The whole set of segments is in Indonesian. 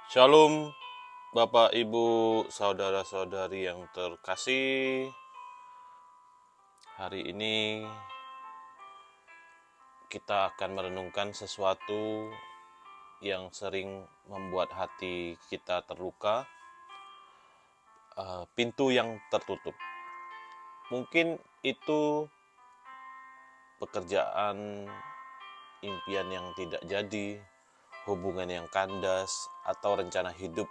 Shalom, Bapak, Ibu, saudara-saudari yang terkasih. Hari ini kita akan merenungkan sesuatu yang sering membuat hati kita terluka, pintu yang tertutup. Mungkin itu pekerjaan, impian yang tidak jadi, hubungan yang kandas, atau rencana hidup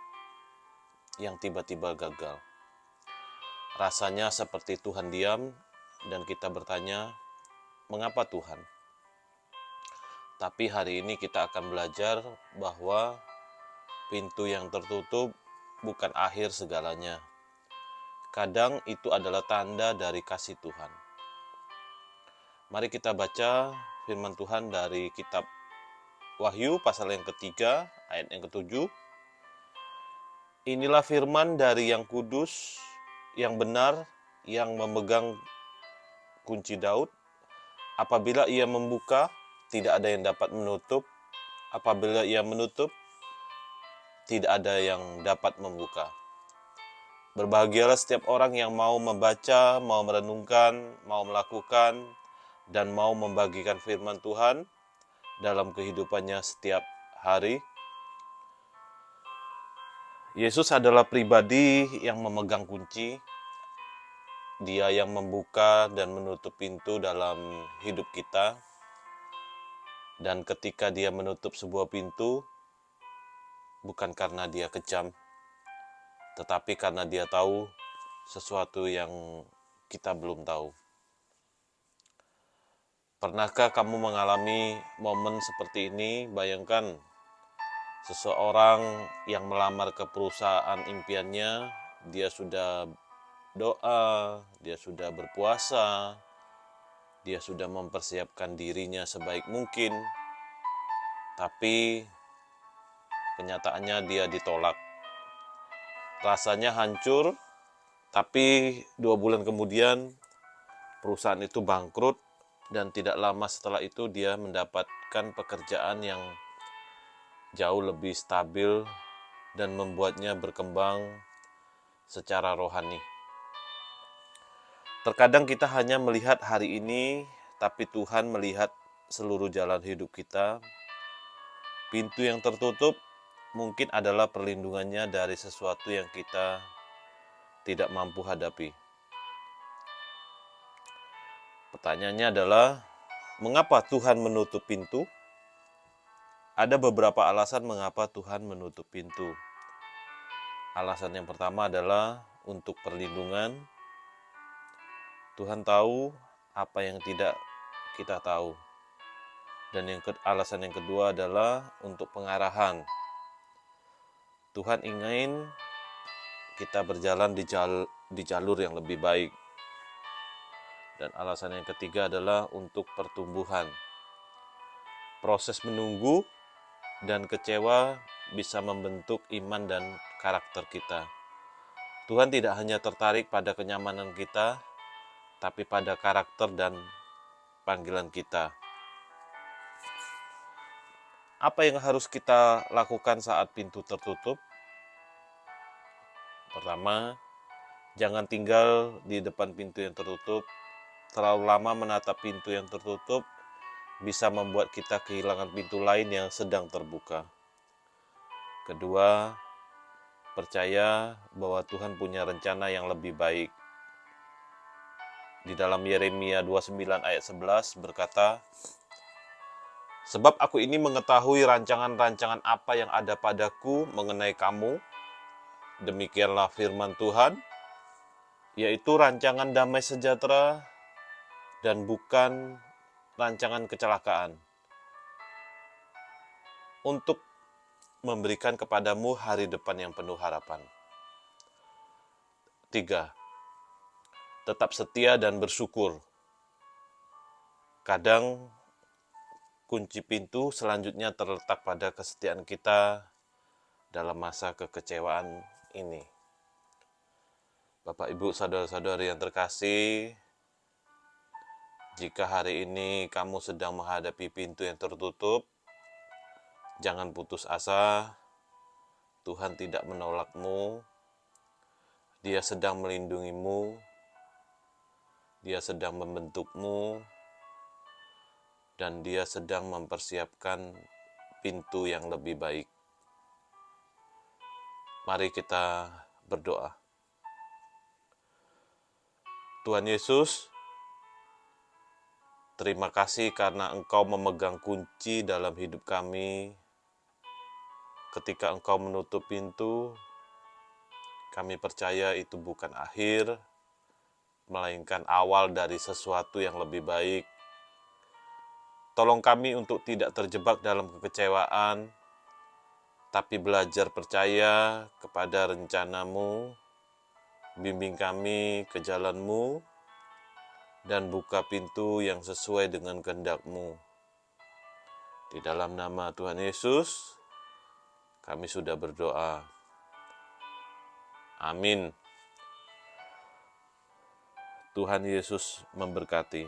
yang tiba-tiba gagal. Rasanya seperti Tuhan diam dan kita bertanya, mengapa Tuhan? Tapi hari ini kita akan belajar bahwa pintu yang tertutup bukan akhir segalanya. Kadang itu adalah tanda dari kasih Tuhan. Mari kita baca firman Tuhan dari kitab Wahyu pasal yang ketiga, ayat yang ketujuh. Inilah firman dari yang kudus, yang benar, yang memegang kunci Daud. Apabila ia membuka, tidak ada yang dapat menutup. Apabila ia menutup, tidak ada yang dapat membuka. Berbahagialah setiap orang yang mau membaca, mau merenungkan, mau melakukan, dan mau membagikan firman Tuhan dalam kehidupannya setiap hari. Yesus adalah pribadi yang memegang kunci. Dia yang membuka dan menutup pintu dalam hidup kita. Dan ketika dia menutup sebuah pintu, bukan karena dia kejam, tetapi karena dia tahu sesuatu yang kita belum tahu. Pernahkah kamu mengalami momen seperti ini? Bayangkan seseorang yang melamar ke perusahaan impiannya, dia sudah doa, dia sudah berpuasa, dia sudah mempersiapkan dirinya sebaik mungkin, tapi kenyataannya dia ditolak. Rasanya hancur, tapi 2 bulan kemudian perusahaan itu bangkrut, dan tidak lama setelah itu dia mendapatkan pekerjaan yang jauh lebih stabil dan membuatnya berkembang secara rohani. Terkadang kita hanya melihat hari ini, tapi Tuhan melihat seluruh jalan hidup kita. Pintu yang tertutup mungkin adalah perlindungannya dari sesuatu yang kita tidak mampu hadapi. Pertanyaannya adalah, mengapa Tuhan menutup pintu? Ada beberapa alasan mengapa Tuhan menutup pintu. Alasan yang pertama adalah untuk perlindungan. Tuhan tahu apa yang tidak kita tahu. Dan alasan yang kedua adalah untuk pengarahan. Tuhan ingin kita berjalan di jalur yang lebih baik. Dan alasan yang ketiga adalah untuk pertumbuhan. Proses menunggu dan kecewa bisa membentuk iman dan karakter kita. Tuhan tidak hanya tertarik pada kenyamanan kita, tapi pada karakter dan panggilan kita. Apa yang harus kita lakukan saat pintu tertutup? Pertama, jangan tinggal di depan pintu yang tertutup. Terlalu lama menatap pintu yang tertutup bisa membuat kita kehilangan pintu lain yang sedang terbuka. Kedua, percaya bahwa Tuhan punya rencana yang lebih baik. Di dalam Yeremia 29 ayat 11 berkata, sebab aku ini mengetahui rancangan-rancangan apa yang ada padaku mengenai kamu, demikianlah firman Tuhan, yaitu rancangan damai sejahtera dan bukan rancangan kecelakaan, untuk memberikan kepadamu hari depan yang penuh harapan. 3. Tetap setia dan bersyukur. Kadang kunci pintu selanjutnya terletak pada kesetiaan kita dalam masa kekecewaan ini. Bapak, Ibu, saudara-saudari yang terkasih, jika hari ini kamu sedang menghadapi pintu yang tertutup, jangan putus asa. Tuhan tidak menolakmu, Dia sedang melindungimu, Dia sedang membentukmu, dan Dia sedang mempersiapkan pintu yang lebih baik. Mari kita berdoa. Tuhan Yesus, terima kasih karena Engkau memegang kunci dalam hidup kami. Ketika Engkau menutup pintu, kami percaya itu bukan akhir, melainkan awal dari sesuatu yang lebih baik. Tolong kami untuk tidak terjebak dalam kekecewaan, tapi belajar percaya kepada rencana-Mu, bimbing kami ke jalan-Mu, dan buka pintu yang sesuai dengan kehendak-Mu. Di dalam nama Tuhan Yesus, kami sudah berdoa. Amin. Tuhan Yesus memberkati.